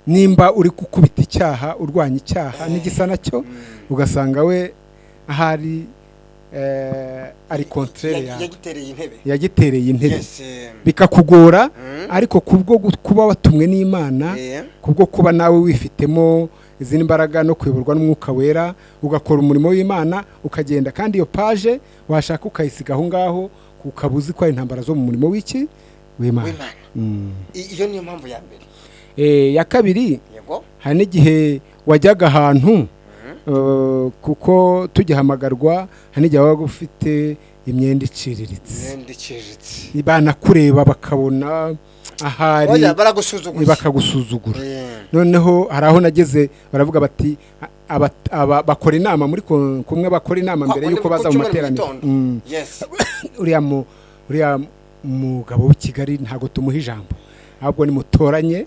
nimba uri gukubita icyaha urwanya icyaha n'igisa nacyo ugasanga we ahari ari contraire yagitereye intebe bikakugora ariko kubwo kuba watumwe n'Imana kubwo kuba nawe wifitemo izindi mbaraga no kuyoborwa n'umwuka wera ugakora umurimo w'Imana ukagenda kandi iyo page washaka ukayisiga aho ngaho kukabuzi kwa intambara zo mu murimo w'iki w'Imana. Iyo niyo mpamvu ya mbere. Ya kabiri hari n'igihe wajyaga ahantu kuko tugihamagarwa hari n'igihe waba ufite imyenda iciriritse banakureba bakabona ahari bakagusuzugura. Noneho hari aho nageze baravuga bati bakora inama muri kumwe bakora inama mbere yuko baza mu materaniro. Uriya mugabo w'i Kigali ntago tumuha ijambo ahubwo nimutoranye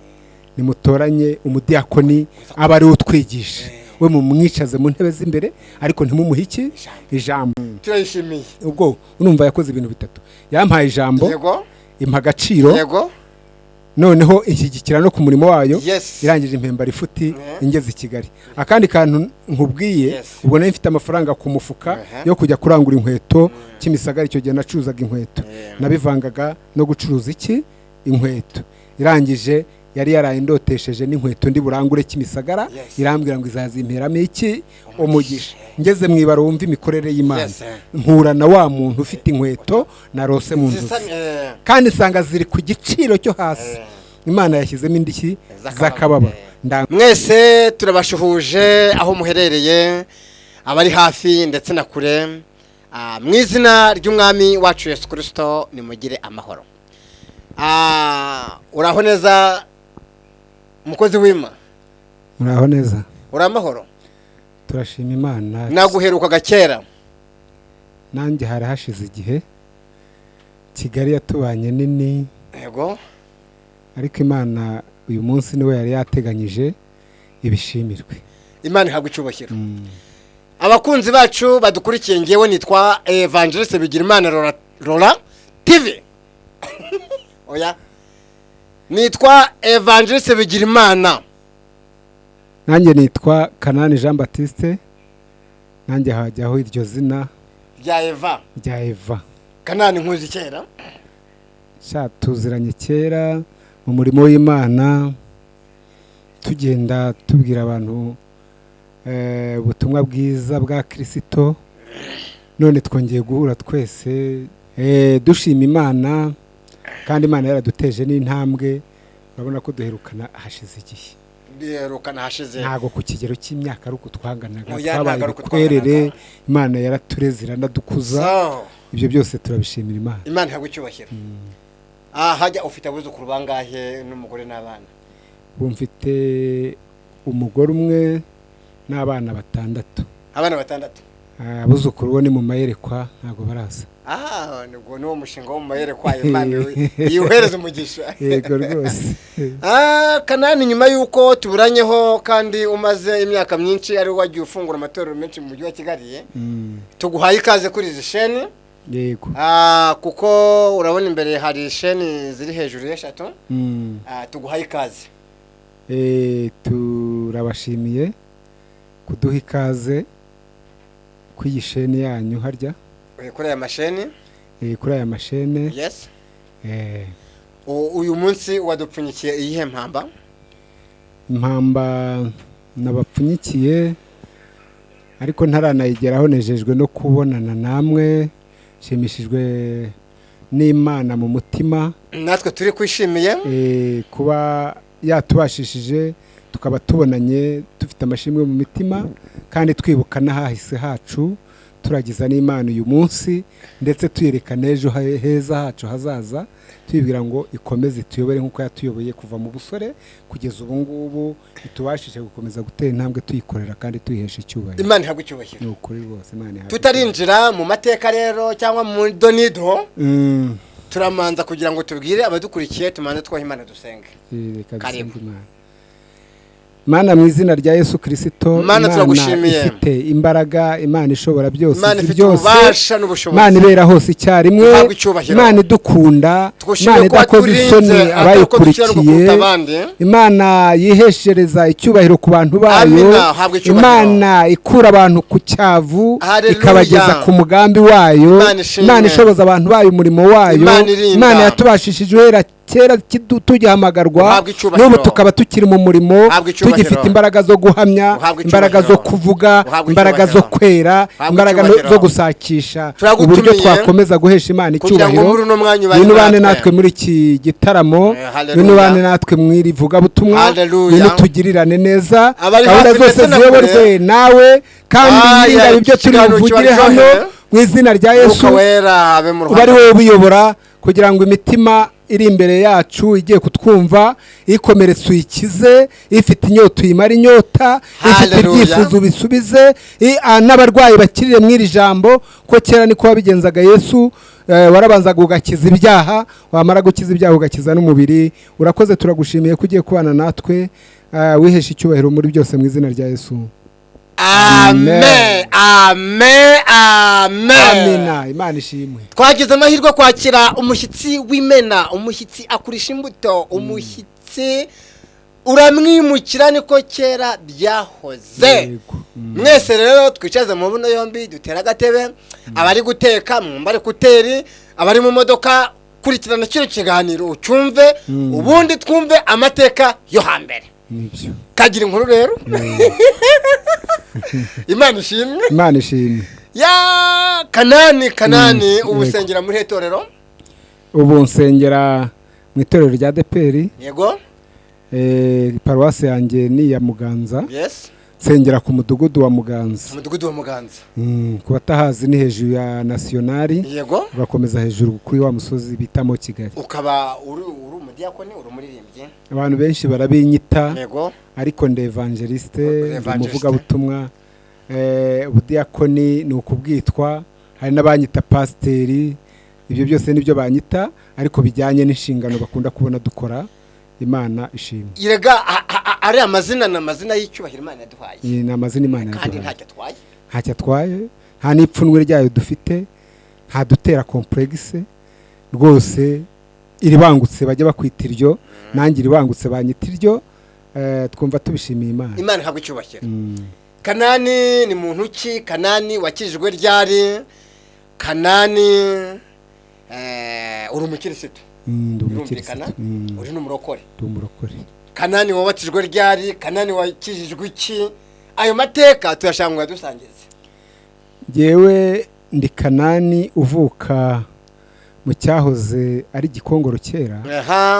umudiyakoni aba ari utwigisha we mu mwicaze mu ntebe z'imbere ariko ntimumuhe iki ijambo. Turayishimiye ubwo urumva yakoze ibintu bitatu yampaye ijambo impa agaciro noneho inshyigikira no ku murimo wayo irangije impemba rifuti ingeze i Kigali. Akandi kantu nkubwiye ubwo nayo mfite amafaranga ku mufuka yo kujya kurangura inkweto Kimisagara icyo gihe nacuruzaga inkweto nabivangaga no gucuruza iki inkweto. Irangije yari yarayindotesheje n'inkweto ndi burangure Kimisagara irambwira ngo izazimperamo iki umugisha. Ngeze mwibaro wumva imikorere y'Imana mpura na wa muntu ufite inkweto na rose mu nzu kandi sanga ziri ku giciro cyo hasi. Imana yashyizemo indishyi zakababa. Mwese turabashuhuje aho muherereye abari hafi ndetse na kure mu izina ry'umwami wacu Yesu Kristo nimugire amahoro. Uraho neza mukozi w'Imana? Uraho neza. Uramahoro? Turashima Imana. Naguherukaga kera. Nanjye hari hashize igihe Kigali yatubanye nini. Yego. Ariko Imana uyu munsi niwe yari yateganyije ibishimirwe. Imana ihabwa icyubahiro. Abakunzi bacu badukurikiye ngewe nitwa Evangeliste Bigirimana Rola TV. Oya. Nitwa Evangeliste Bigirimana. Nanjye nitwa Kanani Jean Baptiste. Nanjye hajyaho iryo zina rya Eva. Kanani nkuzi kera. Tuziranye kera mu murimo w'Imana tugenda tubwira abantu ubutumwa bwiza bwa Kristo. None twongeye guhura twese dushima Imana kandi Imana yaraduteje n'intambwe. Urabona ko duherukana hashize igihe. Ntago ku kigero cy'imyaka ari uko twanganaga twabaye kwerere. Imana yaraturezira ndadukuza. Ibyo byose turabishimira Imana. Imana ihabwa icyubahiro. Hajya ufite abuzukuru bangahe n'umugore n'abana? Mfite umugore umwe n'abana 6. Abana 6? Abuzukuru bo ni mu mayerekwa ntago baraza. Nubwo no mushinga wo mu mayerekwa Imana yuhereza umugisha. Yego rwose. Kanani nyuma yuko tuburanyeho kandi umaze imyaka myinshi ari wagiye ufungura amatorero menshi mu mujyi wa Kigali. Tuguhaye ikaze kuri izi sheni. Yego. Kuko urabona imbere hari sheni ziri hejuru y'eshatu. Tuguhaye ikaze. Turabashimiye kuduha ikaze kuri sheni yanyu harya. Kuri aya masheni? Kuri aya masheni. Yes. Uyu munsi wadupfunyikiye iyihe mpamba? Impamba nabapfunyikiye ariko ntaranayigeraho nejejwe no kubonana namwe. Shimishijwe n'Imana mu mutima. Natwe turi kwishimiye kuba yatubashishije tukaba tubonanye dufite amashimwe mu mitima kandi twibuka n'ahahise hacu turagiza n'Imana uyu munsi ndetse tuyerekana ejo heza hacu hazaza twibwira ngo ikomeze tuyobore nkuko yatuyoboye kuva mu busore kugeza ubu ngubu itubashije gukomeza gutera intambwe tuyikorera kandi tuyihesha icyubahiro. Imana ihabwa icyubahiro. Ni ukuri rwose Imana ihabwa. Tutarinjira mu mateka rero cyangwa mu donido turamanza kugira ngo tubwire abadukurikiye tumanze twaho Imana dusenge. Reka dusenge Imana. Mana mu izina rya Yesu Kristo, Imana turagushimiye, ifite imbaraga, Imana ishobora byose, Imana ifite ububasha n'ubushobozi, Imana ibera hose icyarimwe, Imana idukunda, Imana idakoze isoni abayikurikiye, Imana yiheshereza icyubahiro ku bantu bayo, Imana ikura abantu ku cyavu ikabageza ku mugambi wayo, Imana ishoboza abantu bayo umurimo wayo, Imana yatubashishije uhera kera tugihamagarwa, n'ubu tukaba tukiri mu murimo, tugifite imbaraga zo guhamya, imbaraga zo kuvuga, imbaraga zo kwera, imbaraga zo gusakisha uburyo twakomeza guhesha Imana icyubahiro. Binubane natwe muri iki gitaramo, binubane natwe mwiri vugabutumwa, binutugirirane neza, gahunda zose ziyoborwe nawe, kandi niba ibyo turi buvugire hano mu izina rya Yesu uba ari wowe ubiyobora, kugira ngo imitima iri imbere yacu igiye kutwumva ikomeretse uyikize, ifite inyota uyimara inyota, ifite ibyifuzo bisubize, n'abarwayi bakirire mw'iri jambo, ko kera niko wabigenzaga Yesu, warabanzaga ugakiza ibyaha, wamara gukiza ibyaha ugakiza n'umubiri. Urakoze, turagushimiye ko ugiye kubana natwe, wihesha icyubahiro muri byose mu izina rya Yesu. Amen, amen, amen. Amina, Imana ishimwe. Twagize amahirwe kwakira umushyitsi w'Imena, umushyitsi akurisha imbuto, umushyitsi uramwimukira niko kera byahoze. Mwese rero twicaze mu buno yombi, dutera agatebe, abari guteka mwumva kuteri, abari mu modoka kurikirana kino kiganiro ucyumve, ubundi twumve amateka yo hambere. Nibyo. Kagira inkuru rero. Imana ishimwe. Imana ishimwe. Ya Kanani ubusengera muri hetorero? Ubu nsengera mu itorero rya ADEPR. Yego. Paruwasi yanjye ni ya Muganza. Yes. Nsengera ku mudugudu wa Muganza. Umudugudu wa Muganza. Ku batahazi ni hejuru ya Nationali. Yego. Ugakomeza hejuru kuri wa musozi bitamo Kigali. Ukaba uri umudiyakoni, uri umuririmbyi? Abantu benshi barabinyita. Yego. Ariko ndi evangeliste, umuvuga butumwa. Ubudiyakoni ni ukubwitwa, hari n'abanyita pasiteri, ibyo byose nibyo banyita, ariko bijyanye n'inshingano bakunda kubona dukora. Imana ishimwe. Yega ari amazina n'amazina y'icyubahiro Imana yaduhaye. Ni amazina Imana yaduhaye. Kandi ntacyo atwaye. Ntacyo atwaye, nta n'ipfunwe ryayo dufite, nta dutera complexe rwose. Iribangutse bajya bakwita iryo, nanjye iribangutse banyita iryo, twumva tubishimiye Imana. Imana ntabwo icyubahiro. Kanani ni muntu ki? Kanani wakijijwe ryari? Kanani uri umukirisitu? Ndumukirisitu. Uri n'umurokore? Ndumurokore. Kanani wabatijwe ryari? Kanani wakijijwe iki? Ayo mateka tuyashangwa dusangize. Jewe ndi Kanani uvuka mu cyahoze ari Gikongoro kera.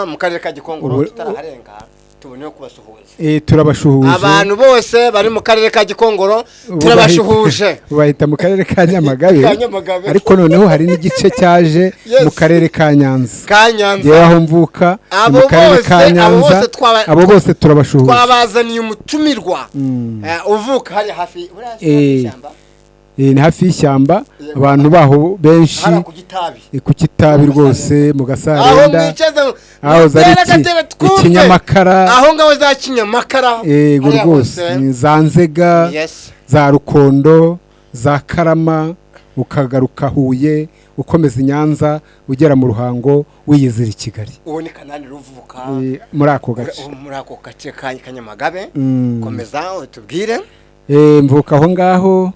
Mu karere ka Gikongoro tutaraharenga. Tubone kubasuhuza. Turabashuhuje. Abantu bose bari mu karere ka Gikongoro turabashuhuje. Bahita mu karere ka Nyamagabe. Ariko noneho hari n'igice cyaje mu karere ka Nyanza. Yewe aho mvuka mu karere ka Nyanza. Abo bose turabashuhuje. Twabazaniye umutumirwa. Uvuka hari hafi y'ishyamba. Ni hafi y'ishyamba, abantu baho benshi ku Kitabi rwose mu Gasarenda, aho zari Kinyamakara, aho ngaho za Kinyamakara, yego rwose, za Nzega, za Rukondo, za Karama, ukagaruka Huye, ukomeza Nyanza ugera mu Ruhango wiyizira i Kigali. Uwo ni Kanani ruvuka muri ako gace. Muri ako gace ka Nyamagabe. Komeza utubwire. Mvuka aho ngaho.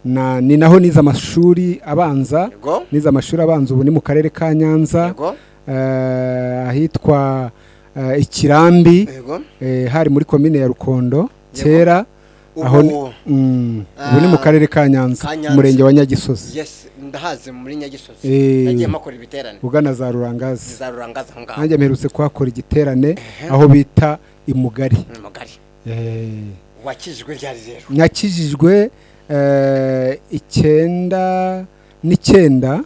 Ni naho nize amashuri abanza, nize amashuri abanza, ubu ni mu karere ka Nyanza, ahitwa Ikirambi, hari muri komine ya Rukondo kera, aho ubu ni mu karere ka Nyanza, umurenge wa Nyagisozi. Ndahaze muri Nyagisozi, nagiye makora ibiterane ugana za Rurangazi. Nanjye mperutse kuhakora igiterane aho bita Imugari. Wakijijwe ryari rero? Nyakijijwe 9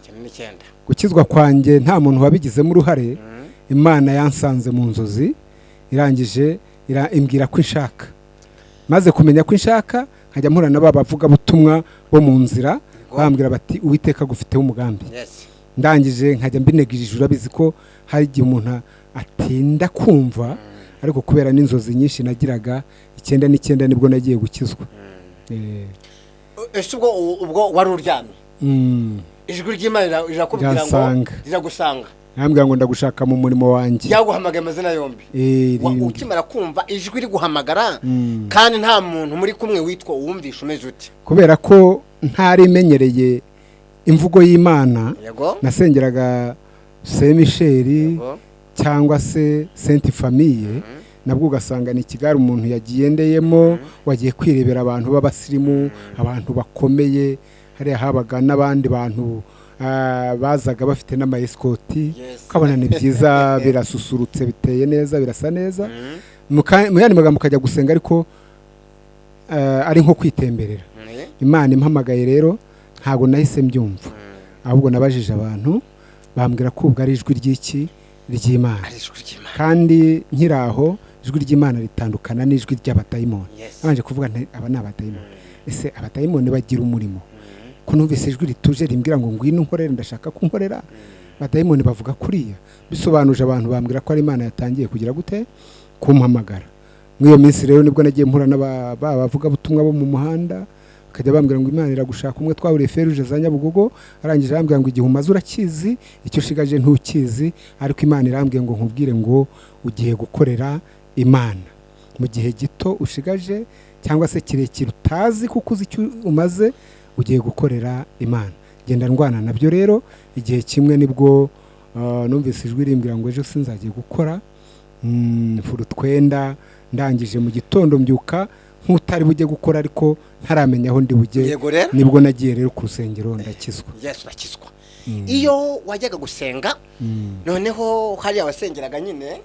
gukizwa kwanjye nta muntu wabigizemo uruhare. Imana yansanze mu nzozi, irangije imbwira ko inshaka, maze kumenya ko inshaka nkajya mpura n'aba bavuga butumwa bo mu nzira, bambwira bati Uwiteka gufiteho umugambi. Ndangije nkajya mbinegirije, urabizi ko hari igihe umuntu atinda kumva ariko kubera n'inzozi nyinshi nagiraga 9 nibwo nagiye gukizwa. Ese ubwo wari uryamye ijwi ry'Imana rirakubwira ngo riragusanga nambwira ngo ndagushaka mu murimo wanjye yaguhamagaye amazina yombi ukimara kumva ijwi riguhamagara kandi nta muntu muri kumwe witwa uwumvisha umeze uti kubera ko ntari imenyereye imvugo y'Imana nasengeraga Saint Michel cyangwa se Sainte Famille nabwo ugasanga ni Kigali umuntu yagiendeyemo wagiye kwirebera abantu b'abasirimu abantu bakomeye hari habaga n'abandi bantu bazaga bafite n'amaeskoti kabona ni byiza birasusurutse biteye neza birasa neza mu yandi magambo kajya gusenga ariko ari nko kwitemberera Imana impamagaye rero ntago nahise mbyumva ahubwo nabajije abantu bambwira ko ubwo ari ijwi ry'iki ry'Imana kandi nkiraho ijwi ry'Imana ritandukana n'ijwi ry'abadayimoni abanje kuvuga aba n'abadayimoni ese abadayimoni bagira umurimo ko numvise ijwi rituje rimbwira ngo ngwino nkorera ndashaka kunkorera abadayimoni bavuga kuriya bisobanuje abantu bambwira ko ari Imana yatangiye kugira gute kumpamagara mwiyo minsi rero nibwo nagiye mpura n'abavuga butumwa bo mu muhanda kajya bambwira ngo Imana iragushaka umwe twaburiye feruje za Nyabugogo arangije bambwira ngo igihe umaze urakizi icyo shigaje ntukizi ariko Imana irambwiye ngo nkubwire ngo ugiye gukorera Imana mu gihe gito ushigaje cyangwa se kirekire utazi kuko uzi icyo umaze ugiye gukorera Imana genda ndwana nabyo rero igihe kimwe nibwo numvise ijwi rimbwira ngo ejo sinzagiye gukora furu twenda ndangije mu gitondo mbyuka nk'utari bujye gukora ariko ntaramenya aho ndi bujye nibwo nagiye rero ku rusengero ndakizwa Yesu akizwa iyo wajyaga gusenga noneho hari abasengeraga nyine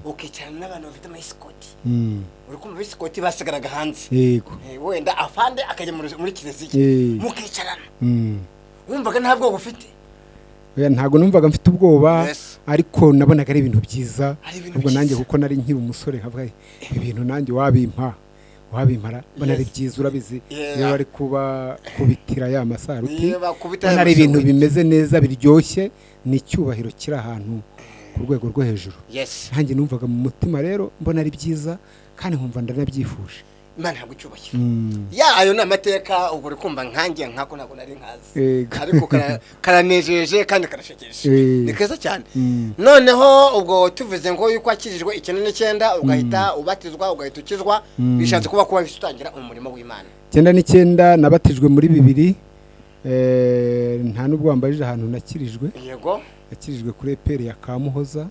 ukicarana n'abantu bafite amasikoti uri kumva bisikoti basigaraga hanze yego wenda afande akajya muri kiliziya mukicarana wumvaga nta bwoba ufite ntago numvaga mfite ubwoba ariko nabonaga ari ibintu byiza ubwo nanjye kuko nari nkiri umusore havuga ibintu nanjye wabimpara bana ari byiza urabizi iyo bari kuba kubitira ya masaruti bana ari ibintu bimeze neza biryoshye ni cyubahiro kiri ahantu ku rwego rwo hejuru nanjye numvaga mu mutima rero mbona ari byiza kandi nkumva ndanabyifuje Imana yagucyubahira ayo namateka ubwo rikumva nkangiye nkako nako nari nkazi ariko karanejeje kandi karashekeje ni keza cyane noneho ubwo tuvuze ngo yuko akijijwe 9 ugahita ubatizwa ugahita ukizwa bishatse kuba kuba utangira umurimo w'Imana 9 nabatijwe muri 2 nta nubwo wambajije ahantu nakirijwe yego nakirijwe kuri EPR ya Kamuhoza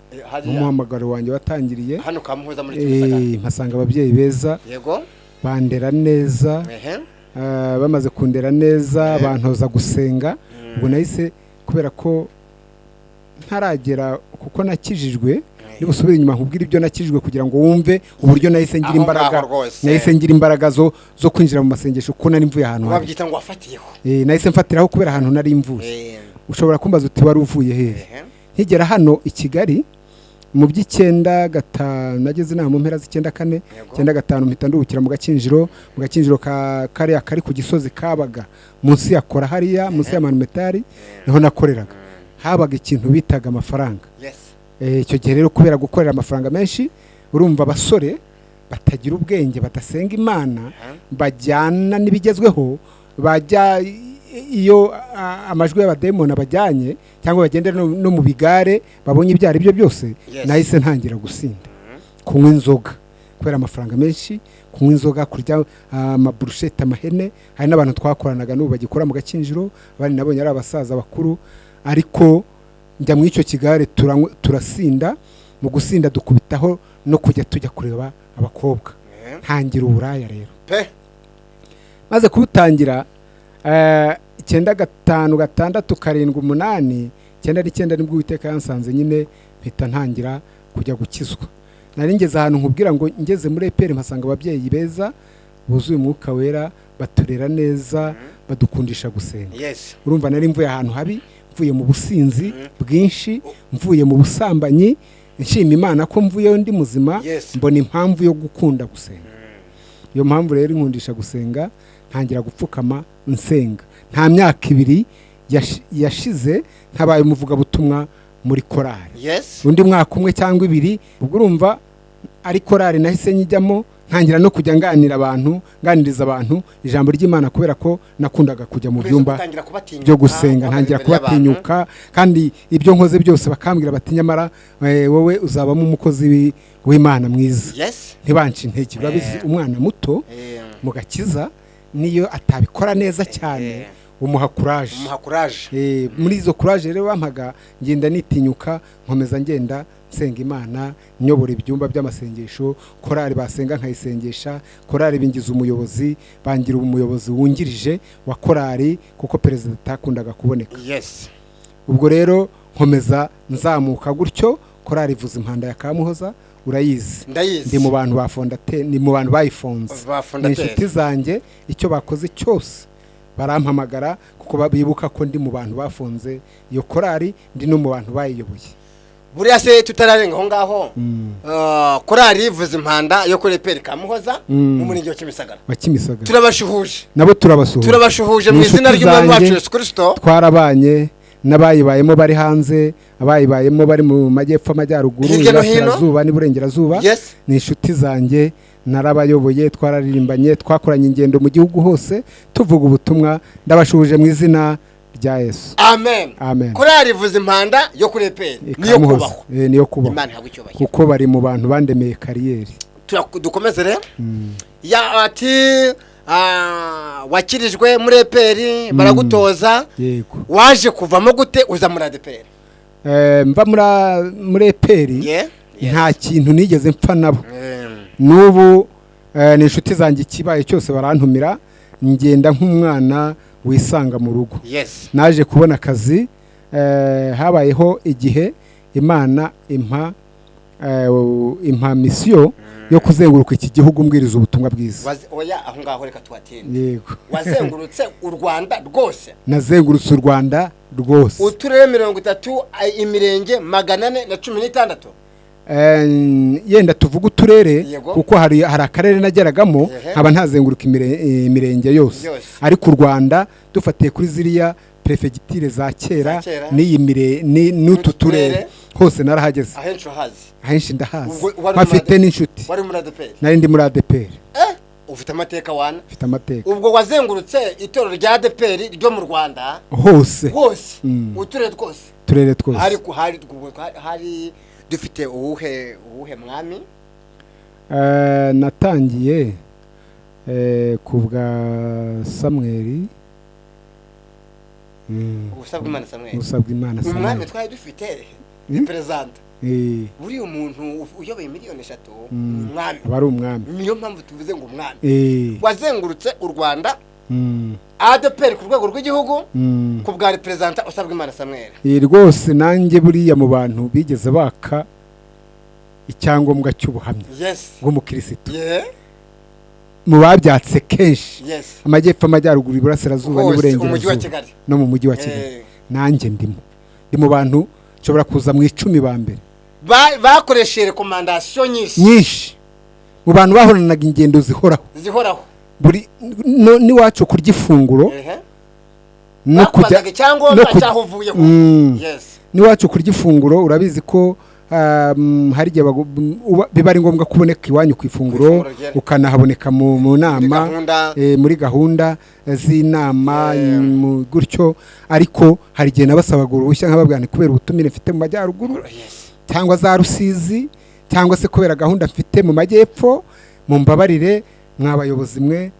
umuhamagaro wanjye watangiriye hano Kamuhoza muri Kimisagara mpasanga ababyeyi beza yego bandera neza bamaze kundera neza bantoza gusenga ubwo nahise kubera ko ntaragera kuko nakijijwe nibusubira inyuma nkubwira ibyo nakijijwe kugira ngo wumve uburyo nahise ngira imbaraga zo kwinjira mu masengesho kuko nari mvuye ahantu wabyita ngo wafatiyeho nahise mfatiraho kubera ahantu nari mvuye ushobora kumbaza uti wari uvuye hehe nkigera hano i Kigali mu by'9 nageze inama mu mpera z'9 9 mpita nduhukira mu gakinjiro kari ku gisozi kabaga munsi yakora hariya munsi ya Manumetari niho nakoreraga habaga ikintu bitaga amafaranga icyo gihe rero kubera gukorera amafaranga menshi urumva abasore batagira ubwenge badasenga Imana bajyana n'ibigezweho bajya iyo amajwi y'abademoni abajyanye cyangwa bagende no mu bigare babonye ibyari byo byose nahise ntangira gusinda kunywa inzoga kubera amafaranga menshi kunywa inzoga kurya amaburushete amahene hari n'abantu twakoranaga n'ubu bagikora mu gakinjiro bari nabonye ari abasaza bakuru ariko njya mu icyo kigare turasinda mu gusinda dukubitaho no kujya tujya kureba abakobwa ntangira uburaya rero maze kubutangira 9 5 6 7 8 9 nibwo Uwiteka yansanze nyine mpita ntangira kujya gukizwa nari ngeze ahantu nkubwira ngo ngeze muri EPR mpasanga ababyeyi beza buzuye umwuka wera baturera neza badukundisha gusenga urumva nari mvuye ahantu habi mvuye mu businzi bwinshi mvuye mu busambanyi nshima Imana ko mvuye ndi muzima mbona impamvu yo gukunda gusenga iyo mpamvu rero inkundisha gusenga ntangira gupfukama nsenga nta myaka 2 yashize ntabaye umuvuga butumwa muri korari. Yes. Undi mwaka umwe cyangwa ibiri, ubwo urumva ari korari nahise nyijyamo, ntangira no kujya nganiriza abantu ijambo ry'Imana, kubera ko nakundaga kujya mu byumba byo gusenga, ntangira kubatinyuka, kandi ibyo nkoze byose bakambwira bati nyamara wowe uzabamo umukozi w'Imana mwiza. Yes. Ntibanci intege, urabizi umwana muto mu gakiza niyo atabikora neza cyane umuha courage. Muri izo courage rero bampaga, ngenda nitinyuka, nkomeza ngenda nsenga Imana, nyobora ibyumba by'amasengesho, korari basenga nkayisengesha, korari bingiza umuyobozi, bangira umuyobozi wungirije wa korari kuko perezida atakundaga kuboneka. Yes. Ubwo rero nkomeza nzamuka gutyo, korari ivuza impanda ya Kamuhoza, urayizi. Ndi mu bantu ba fondateur, ni mu bantu bayifonze. Inshuti zanjye icyo bakoze cyose barampamagara kuko bibuka ko ndi mu bantu bafonze iyo korari, ndi no mu bantu bayiyoboye. Buriya se tutararenga aho ngaho, korari ivuza impanda yo kuri EPR Kamuhoza mu murenge wa Kimisagara. Turabashuhuje. Nabo turabashuhuje mu izina ry'Umwami wacu Yesu Kristo. Twarabanye n'abayibayemo bari hanze, abayibayemo bari mu majyepfo, amajyaruguru, iburasirazuba n'iburengerazuba. Ni inshuti zanjye, narabayoboye, twararirimbanye, twakoranye ingendo mu gihugu hose tuvuga ubutumwa. Ndabashuhuje mu izina rya Yesu. Amen. Korari ivuza impanda yo kuri EPR niyo kubaho. Niyo kubaho. Imana yagucyubahiro. Kuko bari mu bantu bandemeye kariyeri. Dukomeze rero. Ya ati wakirijwe muri EPR baragutoza. Yego. Waje kuvamo gute uza muri ADPR? Mva muri EPR. Nta kintu nigeze mpfa nabo. Nubu ni inshuti zanjye kibaye cyose barantumira, ngenda nk'umwana wisanga mu rugo. Yes. Naje kubona akazi, habayeho igihe Imana impa mission yo kuzenguruka iki gihugu mbwiriza ubutumwa bwiza. Oya aho ngaho reka tuhatinde. Yego. Wazengurutse u Rwanda rwose? Nazengurutse u Rwanda rwose. Uturere 30 imirenge 416. Yenda tuvuga uturere kuko hari akarere nageragamo nkaba ntazenguruka imirenge yose, ariko u Rwanda dufatiye kuri ziriya prefecture za kera n'utu turere hose narahageze. Ahenshi ndahazi, bafite n'inshuti. Wari muri ADPR? Nari ndi muri ADPR. Ufite amateka wana? Ufite amateka. Ubwo wazengurutse itorero rya ADPR ryo mu Rwanda hose? Uturere twose. Hari dufite uwuhe mwami? Natangiye kubwa Samuel. Usabwa Imana Samuel. Umwami twari dufite president. Buri umuntu uyoboye miliyoni 3 umwami. Bari umwami. Niyo mpamvu tuvuze ngo umwami. Wazengurutse u Rwanda. ADPR ku rwego rw'igihugu ku bwa representa Usabwa Imana Samuel. Rwose nanjye buriya mu bantu bigeze baka icyangombwa cy'ubuhamya bw'umukristo. Mu babyatse kenshi, amajyepfo, amajyaruguru, iburasirazuba n'iburengerazuba no mu mujyi wa Kigali. Nanjye ndi mu bantu nshobora kuza mu 10 ba mbere bakoresheje recommandation nyinshi mu bantu bahoranaga ingendo zihoraho buri niwacu kurya ifunguro no kujya niwacu kurya ifunguro. Urabizi ko hari gihe biba ari ngombwa kuboneka iwanyu ku ifunguro, ukanahaboneka mu nama, muri gahunda z'inama gutyo. Ariko hari gihe nabasabaga uruhushya nkababwira kubera ubutumire mfite mu majyaruguru cyangwa za Rusizi, cyangwa se kubera gahunda mfite mu majyepfo, mu mbabarire mwabayobozi mwe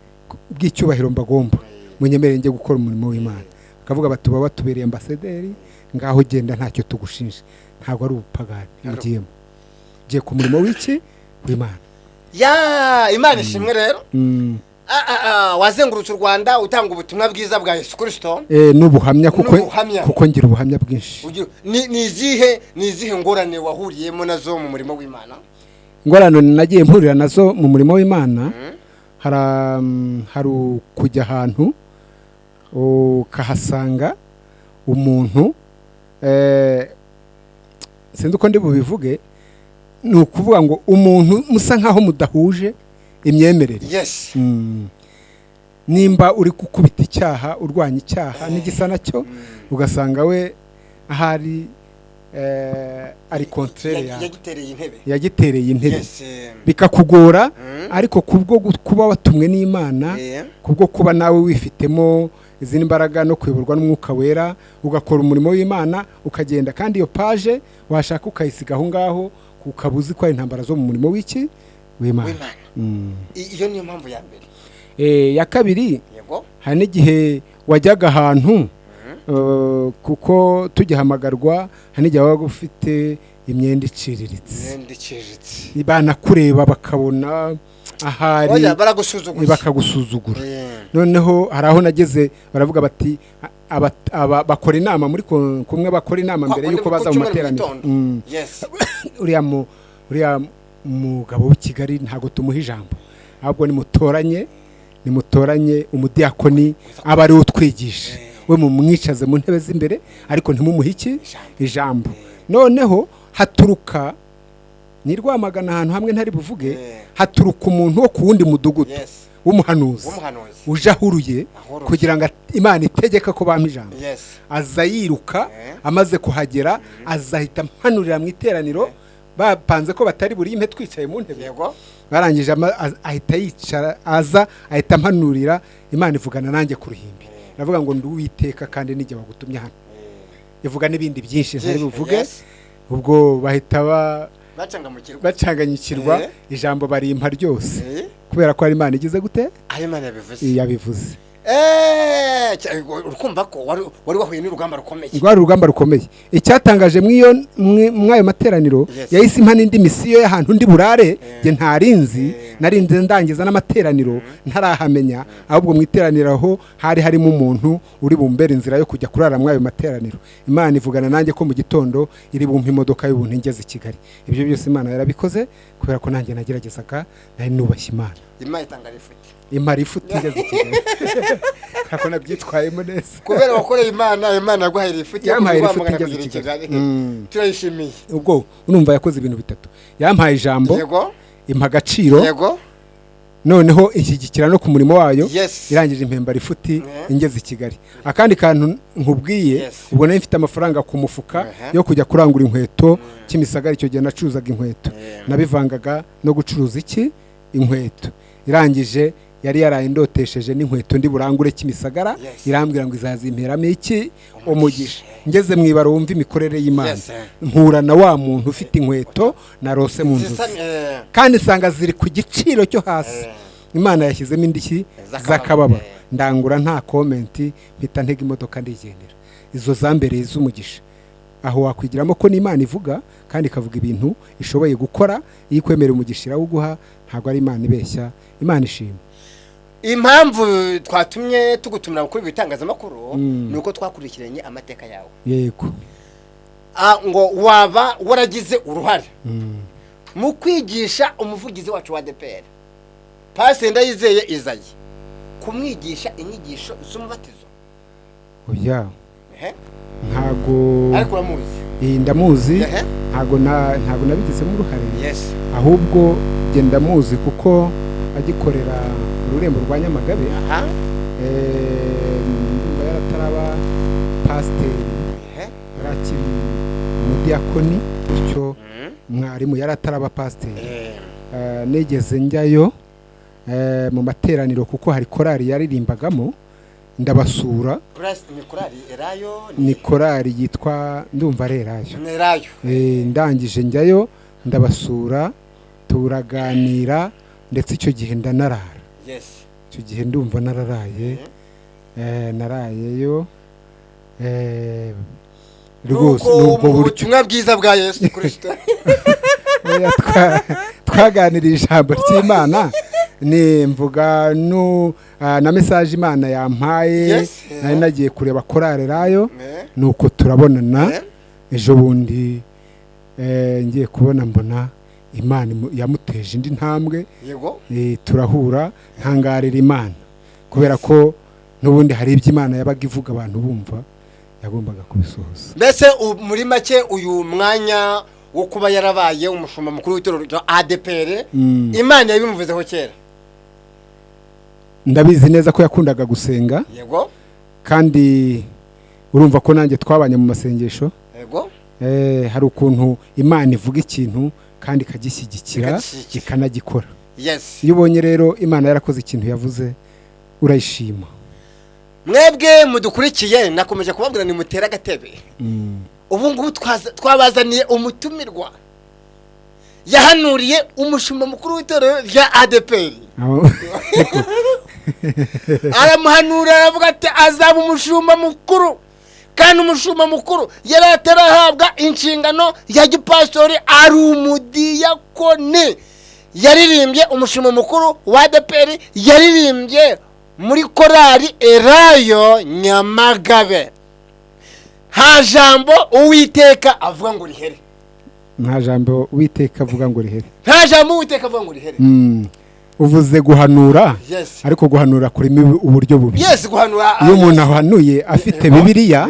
bw'icyubahiro mbagomba munyemerere nge gukora umurimo w'Imana. Bakavuga batuba batubereye ambasaderi, ngaho genda ntacyo tugushinje. Ntabwo ari ubupagani ngiyemo, giye ku murimo w'iki w'Imana. Imana ishimwe rero. Wazengurutse u Rwanda utanga ubutumwa bwiza bwa Yesu Kristo. N'ubuhamya kuko ngira ubuhamya bwinshi. Ni izihe ngorane wahuriyemo nazo mu murimo w'Imana? Ingorane nagiye mpurira nazo mu murimo w'Imana, hari kujya ahantu ukahasanga umuntu, sinzi uko ndi bubivuge, ni ukuvuga ngo umuntu musa nkaho mudahuje imyemerere. Nimba uri gukubita icyaha, urwanya icyaha n'igisa nacyo, ugasanga we ahari ari contraire yagitereye intebe bikakugora ariko kubwo kuba watumwe n'Imana kubwo kuba nawe wifitemo izindi mbaraga no kuyoborwa n'umwuka wera ugakora umurimo w'Imana ukagenda kandi iyo page washaka ukayisiga aho ngaho ukabuzi ko ari intambara zo mu murimo w'iki w'Imana. Iyo niyo mpamvu ya mbere. Ya kabiri hari n'igihe wajyaga ahantu kuko tugihamagarwa hari n'igihe waba ufite imyenda iciriritse banakureba bakabona ahari bakagusuzugura. Noneho hari aho nageze baravuga bati bakora inama muri kumwe bakora inama mbere yuko baza mu materaniro. uriya mugabo w'i Kigali ntago tumuha ijambo ahubwo nimutoranye umudiyakoni aba ari utwigisha we mumwicaze mu ntebe z'imbere ariko ntimumuhe iki ijambo. Noneho haturuka ni Rwamagana ahantu hamwe ntari buvuge haturuka umuntu wo ku wundi mudugudu w'umuhanuzi uje ahuruye kugira ngo Imana itegeka ko bampa ijambo. Aza yiruka amaze kuhagera azahita mpanurira mu iteraniro bapanze ko batari buri impe twicaye mu ntebe barangije ahita yicara aza ahita mpanurira Imana ivugana nanjye ku ruhimbi navuga ngo nduwiteka kandi nige wagutumye hano ivuga n'ibindi byinshi ntari buvuge ubwo bahita bacanganyikirwa ijambo barimpa ryose kubera ko ari Imana igize gute Imana yabivuze. Urukumva ko wari wahuye n'urugamba rukomeye. Rwari urugamba rukomeye. Icyatangaje mwayo materaniro yahise impa n'indi misiyo y'ahantu ndi burare je ntarinzi narinze ndangiza n'amateraniro ntarahamenya ahubwo mu iteraniro aho hari harimo umuntu uri bumbera inzira yo kujya kurara mwayo materaniro. Imana ivugana nanjye ko mu gitondo iri bumpa imodoka y'ubuntu ingeze i Kigali. Ibyo byose Imana yarabikoze kubera ko nanjye nageragezaga nari nubashye Imana. Imana itangara ifuti. Imari ifuti ingeze i Kigali. Kako nabyitwayemo neza. Kubera wakoreye Imana yaguhaye ifuti ingeze i Kigali. Turayishimiye. Ubwo urumva yakoze ibintu bitatu. Yampaye ijambo. Impa agaciro. Noneho inshyigikira no ku murimo wayo irangije impemba ifuti ingeze i Kigali. Akandi kantu nkubwiye ubwo nari mfite amafaranga ku mufuka yo kujya kurangura inkweto Kimisagara icyo gihe nacuruzaga inkweto nabivangaga no gucuruza iki inkweto. Irangije yari yarayindotesheje n'inkweto ndi burangure Kimisagara irambwira ngo izazimperamo iki umugisha. Ngeze mwibaro wumva imikorere y'Imana mpura na wa muntu ufite inkweto na rose mu nzu kandi sanga ziri ku giciro cyo hasi. Imana yashyizemo indishyi zakababa ndangura nta comment mpita ntega imodoka ndigendera. Izo zambereye z'umugisha aho wakwigiramo ko n'Imana ivuga kandi ikavuga ibintu ishoboye gukora yikwemera umugisha uguha ntago ari Imana ibeshya. Imana ishimwe. Impamvu twatumye tugutumira gukora ibitangazamakuru nuko twakurikiranye amateka yawe. Yego. Ngo waba waragize uruhare mu kwigisha umuvugizi wacu wa ADPR Pastor Ndayizeye Isayi kumwigisha inyigisho z'umubatizo. Oya. Ntago ariko uramuzi. Ndamuzi ntago nabigizemo uruhare. Ahubwo genda muzi kuko agikorera ururembo rwa Nyamagabe yarataraba pasiteri yarakiri umudiyakoni cyo mwarimu yarataraba pasiteri. Negeze njyayo mu materaniro kuko hari korari yaririmbagamo ndabasura. Ni korari yitwa ndumva Rerayo. Ndangije njyayo ndabasura turaganira ndetse icyo gihe ndanarara. Icyo gihe ndumva nararaye narayeyo rwose nubwo ubutumwa bwiza bwa Yesu Kristo. Twaganira ijambo ry'Imana ni mvuga na message Imana yampaye nari nagiye kureba korari Rayo nuko turabonana ejo bundi ngiye kubona mbona Imana yamuteje indi ntambwe. Turahura ntangarira Imana kubera ko nubundi hari ibyo Imana yabaga ivuga abantu bumva yagombaga kubisohoza. Mbese muri make uyu mwanya wo kuba yarabaye umushumba mukuru w'itorero rya ADPR Imana yabimuvuzeho kera. Ndabizi neza ko yakundaga gusenga. Yego. Kandi urumva ko nanjye twabanye mu masengesho. Yego. hari ukuntu Imana ivuga ikintu kandi ikagishyigikira ikanagikora. Iyo ubonye rero Imana yarakoze ikintu yavuze urayishima. Mwebwe mudukurikiye nakomeje kubabwira ni mutera agatebe. Ubu ngubu twabazaniye umutumirwa yahanuriye umushumba mukuru w'itorero rya ADPR. Aramuhanura aravuga ati azaba umushumba mukuru, kandi umushumba mukuru yari atarahabwa inshingano ya gipastori, ari umudiyakoni. Yaririmbye umushumba mukuru wa ADPR, yaririmbye muri korali Elayo Nyamagabe. Nta jambo Uwiteka avuga ngo rihere. Nta jambo Uwiteka avuga ngo rihere. Nta jambo Uwiteka avuga ngo rihere. Uvuze guhanura, ariko guhanura kurimo uburyo bubi. Yes, guhanura. Iyo umuntu ahanuye afite Bibiliya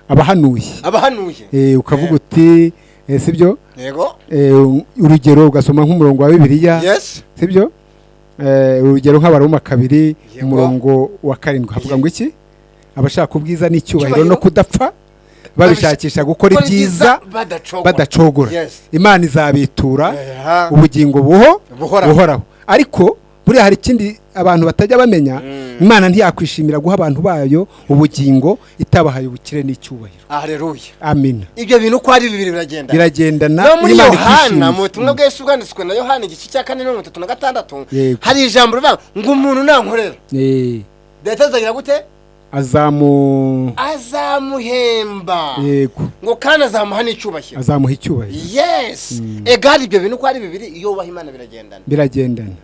abahanuye. Ukavuga uti sibyo? Yego. Urugero ugasoma nk'umurongo wa Bibiliya. Yes. Sibyo? Urugero nk'Abaroma 2 umurongo wa 7 havuga ngo iki? Abashaka ubwiza n'icyubahiro no kudapfa babishakisha gukora ibyiza badacogora. Imana izabitura ubugingo buhoraho. Ariko buri hari ikindi abantu batajya bamenya, Imana ntiyakwishimira guha abantu bayo ubugingo itabahaye ubukire n'icyubahiro. Haleluya. Amina. Ibyo bintu ko ari bibiri biragendana. No muri Yohana mu butumwa bw'Yesu bwanditswe na Yohana igice cya 4:36 hari ijambo rivuga ngo umuntu nankorera data azagira gute? Azamuhemba. Yego. Ngo kana azamuha n'icyubahiro. Azamuha icyubahiro. Yes. Egari ibyo bintu ko ari bibiri iyo ubaha Imana biragendana.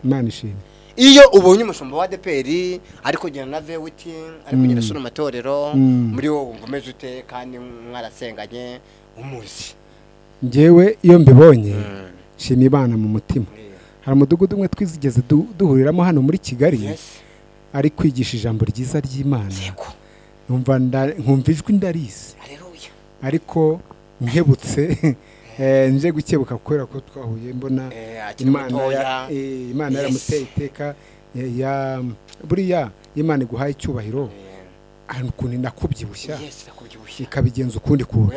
Imana ishimwe. Iyo ubonye umushumba wa ADPR ariko gena na vewiti ariko gena sura matorero muri wo ngomeze ute kandi mwarasenganye umuzi. Ngewe iyo mbibonye shima Imana mu mutima. Hari umudugudu umwe twizigeze duhuriramo hano muri Kigali. Ari kwigisha ijambo ryiza ry'Imana. Numva nkumvijwe ndarize. Haleluya. Ariko nkebutse nje gukebuka kubera ko twahuye mbona Imana yaramuteye iteka ya buriya Imana iguhaye icyubahiro ahantu ukuntu nakubyibushya ikabigenza ukundi kuntu.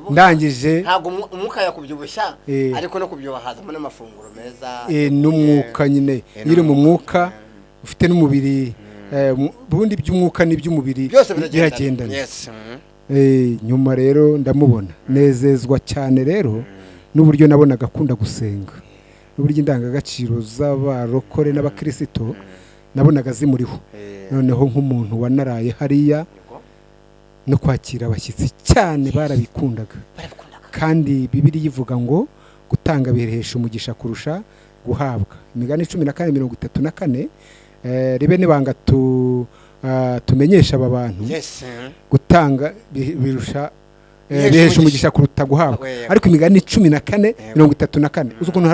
Ndangije ntago umwuka yakubyibushya ariko no kubyobahaza muri amafunguro meza. N'umwuka nyine iri mu mwuka ufite n'umubiri bundi by'umwuka n'iby'umubiri biragendana. Nyuma rero ndamubona nezezwa cyane rero n'uburyo nabonaga akunda gusenga, n'uburyo indangagaciro z'abarokore n'abakristo nabonaga zimuriho. Noneho nk'umuntu wanaraye hariya no kwakira abashyitsi cyane barabikundaga. Kandi Bibiliya ivuga ngo gutanga birehesha umugisha kurusha guhabwa. Imigani 14:34 ribe nibanga tumenyesha aba bantu gutanga birusha bihesha umugisha kuruta guhabwa. Ariko imigani 14:34 uzi ukuntu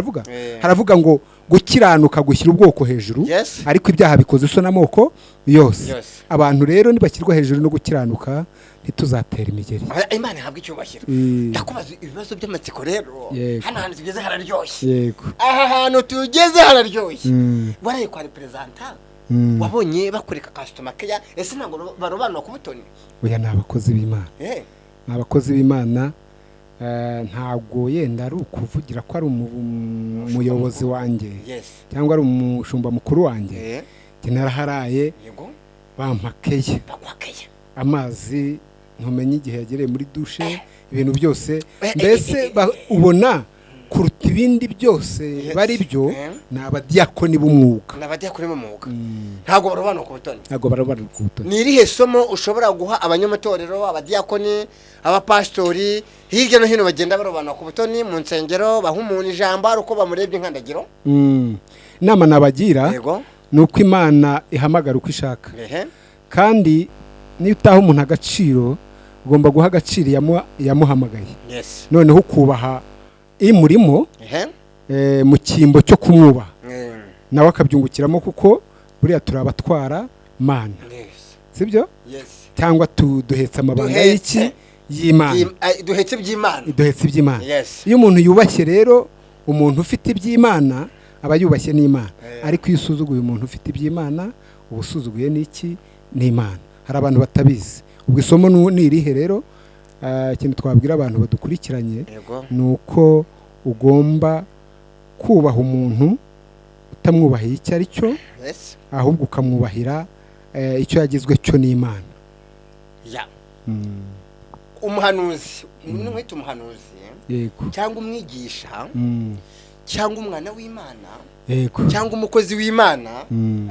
haravuga ngo gukiranuka gushyira ubwoko hejuru, ariko ibyaha bikoze isoni amoko yose. Abantu rero nibashyirwa hejuru no gukiranuka ntituzatera imigeri. Imana ihabwa icyubahiro. Ndakubaza ibibazo by'amatsiko rero. Hano hantu tugeze hararyoshye. Yego. Aha hantu tugeze hararyoshye. Waraye kwa representa wabonye bakureka customer care, ese ntabwo barobanura ku butoni? Oya, ni abakozi b'Imana. Ni abakozi b'Imana. Ntabwo yenda ari ukuvugira ko ari umuyobozi wanjye cyangwa ari umushumba mukuru wanjye. Naraharaye bampakeye amazi, ntumenye igihe yagereye muri dushe, ibintu byose mbese ubona kuruta ibindi byose bari byo ni abadiyakoni b'umwuga. Ntabwo barobanura ku butoni. Ntabwo barobanura ku butoni. Ni irihe somo ushobora guha abanyamatorero, abadiyakoni, abapastori hirya no hino bagenda barobanura ku butoni mu nsengero, baha umuntu ijambo ari uko bamurebye nkandagiro? Inama nabagira ni uko Imana ihamagara uko ishaka. Kandi niyo utaha umuntu agaciro ugomba guha agaciro yamuhamagaye. Noneho ukubaha imurimo mu cyimbo cyo kumwubaha nawe akabyungukiramo, kuko buriya turabatwara Mana, sibyo? Cyangwa duhetse amabanga y'Imana. Duhetse iby'Imana. Iyo umuntu yubashye rero umuntu ufite iby'Imana aba yubashye n'Imana. Ariko iyo usuzuguye umuntu ufite iby'Imana uba usuzuguye n'iki? N'Imana. Hari abantu batabizi. Ubwo isomo ni irihe rero? ikintu twabwira abantu badukurikiranye ni uko ugomba kubaha umuntu utamwubahiye icyo ari cyo, ahubwo ukamwubahira icyo yagizwe cyo n'Imana. Umuhanuzi n'umwita umuhanuzi cyangwa umwigisha cyangwa umwana w'Imana cyangwa umukozi w'Imana,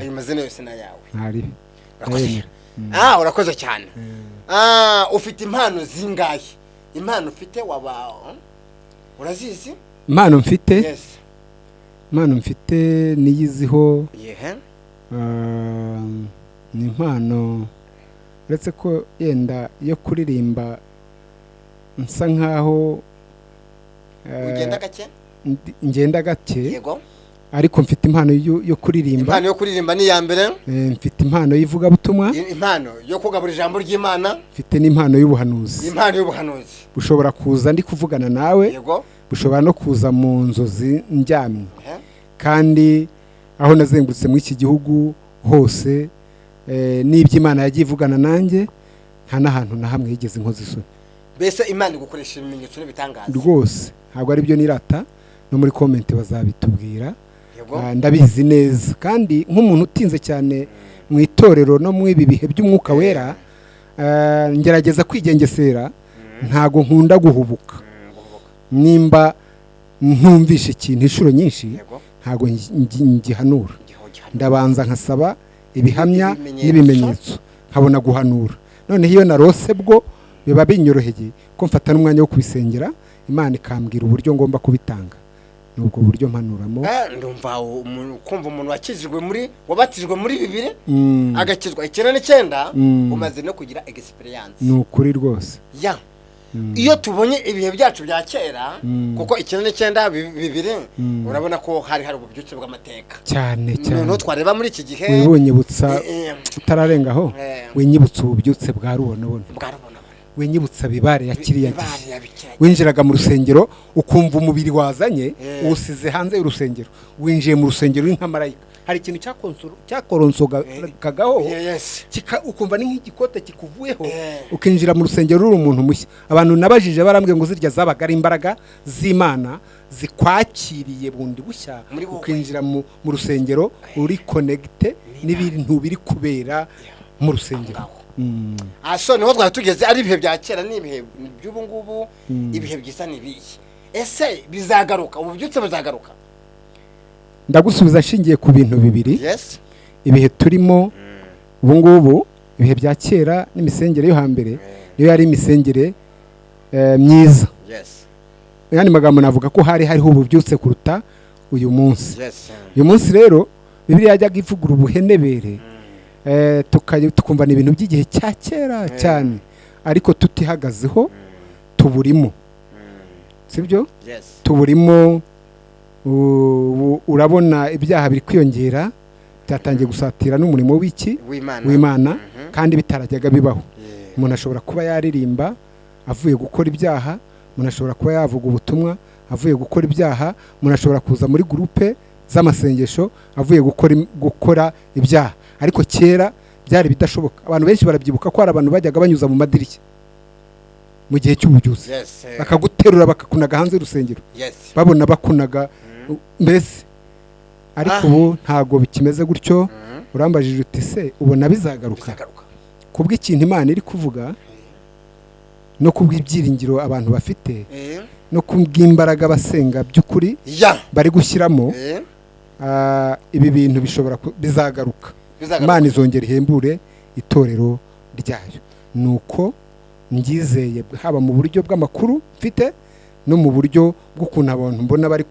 ayo mazina yose na yawe. Urakoze cyane. Ufite impano zingahe? Impano ufite waba urazizi? Impano mfite? Impano mfite niyiziho. Ni impano uretse ko yenda yo kuririmba nsa nkaho ngenda gake, ariko mfite impano yo kuririmba. Impano yo kuririmba ni ya mbere. Mfite impano y'ivuga butumwa, impano yo kugabura ijambo ry'Imana, mfite n'impano y'ubuhanuzi. Impano y'ubuhanuzi bushobora kuza ndi kuvugana nawe, bushobora no kuza mu nzozi njyamye. Kandi aho nazengurutse muri iki gihugu hose, n'iby'Imana yagiye ivugana nanjye, nta n'ahantu na hamwe yigeze inkozi isoni. Mbese Imana igukoresha ibimenyetso n'ibitangaza rwose, ntabwo ari byo nirata, no muri comment bazabitubwira. Ndabizi neza, kandi nk'umuntu utinze cyane mu itorero no mu ibi bihe by'umwuka wera, ngerageza kwigengesera, ntago nkunda guhubuka. Nimba ntumvishe ikintu inshuro nyinshi, ntago ngihanura. Ndabanza nkasaba ibihamya n'ibimenyetso, nkabona guhanura. None iyo narose bwo biba binyoroheye ko mfata n'umwanya wo kubisengera, Imana ikambwira uburyo ngomba kubitanga. Nubwo buryo mpanuramo. Ndumva kumva umuntu wabatijwe muri bibiri, agakizwa 9 umaze no kugira experience. Ni ukuri rwose. Iyo tubonye ibihe byacu bya kera, kuko 9 bibiri, urabona ko hari ububyutse bw'amateka cyane. No twareba muri iki gihe wibonyibutsa utararengaho, winyibutsa ububyutse bwa rubonabone, winyibutsa bibare ya kiriya gihe. Winjiraga mu rusengero ukumva umubiri wazanye usize hanze y'urusengero, winjiye mu rusengero nka marayika. Hari ikintu cyakoronsogagaho, ukumva ni nk'igikote kikuvuyeho, ukinjira mu rusengero uri umuntu mushya. Abantu nabajije barambwiye ngo zirya zabaga ari imbaraga z'Imana zikwakiriye bundi bushya, ukinjira mu rusengero uri connecte n'ibintu biri kubera mu rusengero. So niho twari tugeze, ari ibihe bya kera n'ibihe by'ubu ngubu, ibihe byiza nibiye. Ese bizagaruka, ububyutse buzagaruka? Ndagusubiza nshingiye ku bintu bibiri. Ibihe turimo ubu ngubu, ibihe bya kera n'imisengere yo hambere, niyo yari imisengere myiza. Yani magambo navuga ko hariho ububyutse kuruta uyu munsi. Uyu munsi rero Bibiliya yajyaga ivugura ubuhenebere, tukumva ni ibintu by'igihe cya kera cyane, ariko tutihagazeho tuburimo. Sibyo? Tuburimo. Urabona ibyaha biri kwiyongera, byatangiye gusatira n'umurimo w'Imana, kandi bitarajyaga bibaho. Umuntu ashobora kuba yaririmba avuye gukora ibyaha, umuntu ashobora kuba yavuga ubutumwa avuye gukora ibyaha, umuntu ashobora kuza muri groupe z'amasengesho avuye gukora ibyaha. Ariko kera byari bidashoboka. Abantu benshi barabyibuka ko hari abantu bajyaga banyuza mu madirishya mu gihe cy'ububyuzi, bakaguterura bakakunaga hanze y'urusengero, babona bakunaga mbese. Ariko ubu ntago bikimeze gutyo. Urambajije uti se ubona bizagaruka? Kubw'ikintu Imana iri kuvuga, no kubw'ibyiringiro abantu bafite, no kubw'imbaraga basenga by'ukuri bari gushyiramo, ibi bintu bishobora bizagaruka. Imana izongera ihembure itorero ryayo. Nuko ngizeye, haba mu buryo bw'amakuru mfite no mu buryo bw'ukuntu abantu mbona bari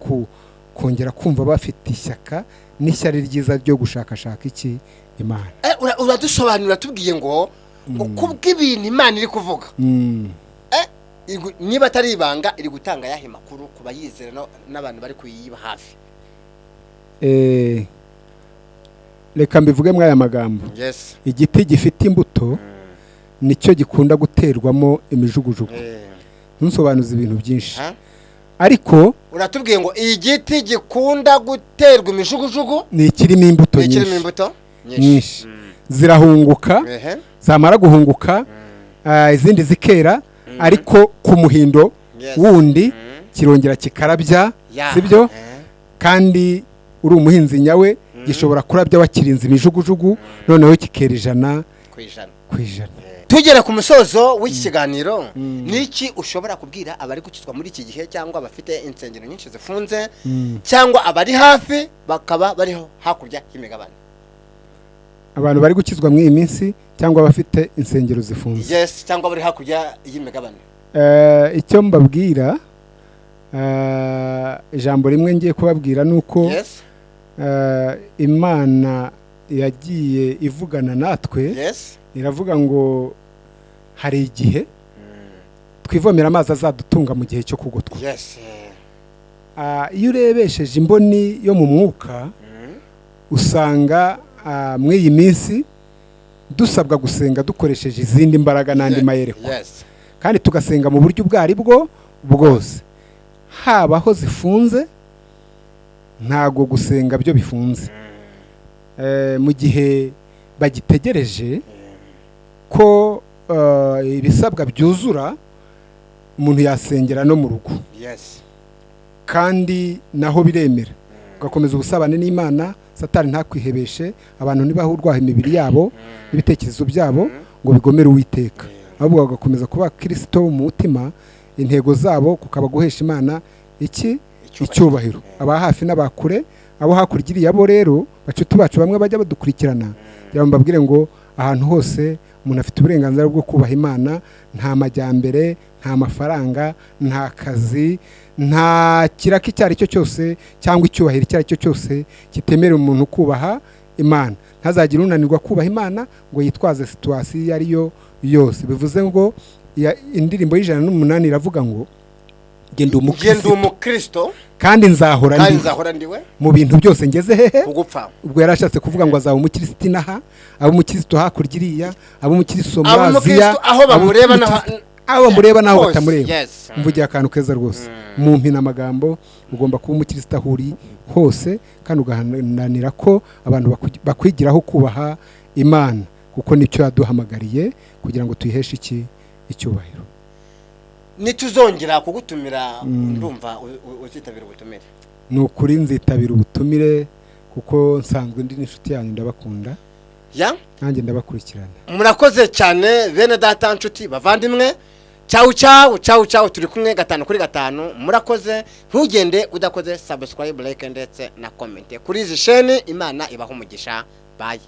kongera kumva bafite ishyaka n'ishyari ryiza ryo gushakashaka iki Imana. Uradusobanurira tubwiye ngo kubw'ibintu Imana iri kuvuga, niba atari ibanga iri gutanga yahe makuru kuba yizera n'abantu bari kuyiba hafi? Reka mbivuge mwaya magambo. Igiti gifite imbuto nicyo gikunda guterwamo imijugujugu. Ntusobanuza ibintu byinshi. Ariko uratubwiye ngo igiti gikunda guterwa imijugujugu ni kirimo imbuto nyinshi. Zirahunguka, zamara guhunguka, izindi zikera, ariko ku muhindo wundi kirongera kikarabya sibyo kandi uri umuhinzi nyawe gishobora kurabya wakirinze imijugujugu noneho kikera 100 ku ijana. Tugere ku musozo w'iki kiganiro niki ushobora kubwira abari gukizwa muri iki gihe cyangwa abafite insengero nyinshi zifunze cyangwa abari hafi bakaba bariho hakurya y'imigabane? Abantu bari gukizwa muri iyi minsi cyangwa abafite insengero zifunze? Yes, cyangwa bari hakurya y'imigabane. Icyo mbabwira ijambo rimwe ngiye kubabwira nuko Imana yagiye ivugana natwe. Iravuga ngo hari igihe twivomera amazi azadutunga mu gihe cyo kugotwa. Iyo urebesheje imboni yo mu mwuka usanga muri iyi minsi dusabwa gusenga dukoresheje izindi mbaraga n'andi mayereko, kandi tugasenga mu buryo ubwari bwo bwose, habaho zifunze ntago gusenga byo bifunze. Mu gihe bagitegereje ko ibisabwa byuzura umuntu yasengera no mu rugo, kandi naho biremera ugakomeza ubusabane n'Imana. Satani ntakwihebeshe, abantu ntibahurwaho imibiri yabo n'ibitekerezo byabo ngo bigomere Uwiteka, ahubwo bagakomeza kuba Kristo mu mutima, intego zabo kukaba guhesha Imana icyubahiro. Aba hafi n'abakure, abo hakurya yabo rero bacutu bacu bamwe bajya badukurikirana, mbabwire ngo ahantu hose umuntu afite uburenganzira bwo kubaha Imana, nta majyambere, nta mafaranga, nta kazi, nta kiraka icyo ari cyo cyose cyangwa icyubahiro icyo ari cyo cyose kitemera umuntu kubaha Imana. Ntazagira unanirwa kubaha Imana ngo yitwaze situasiyo iyo ariyo yose. Bivuze ngo indirimbo y'108 iravuga ngo genda umukristo kandi nzahora ndiwe mu bintu byose ngeze hehe kugupfa. Ubwo yarashatse kuvuga ngo azaba umukristo naha, abo umukristo hakurya iriya, abo umukristo mwaziya, aho bamureba naho batamureba. Mvugiye akantu keza rwose, mu mpina amagambo ugomba kuba umukristo ahuri hose, kandi ugahananira ko abantu bakwigiraho kubaha Imana, kuko nicyo yaduhamagariye kugira ngo tuyiheshe icyubahiro. Nituzongera kugutumira ndumva uzitabira ubutumire? Nukuri nzitabira ubutumire kuko nsanzwe ndi n'inshuti yanyu, ndabakunda nanjye ndabakurikirana. Murakoze cyane bene data nshuti bavandimwe. Ciao turi kumwe 5 kuri 5. Murakoze, ntugende udakoze subscribe, like ndetse na comment kuri izi chaîne. Imana ibaho umugisha. Bye.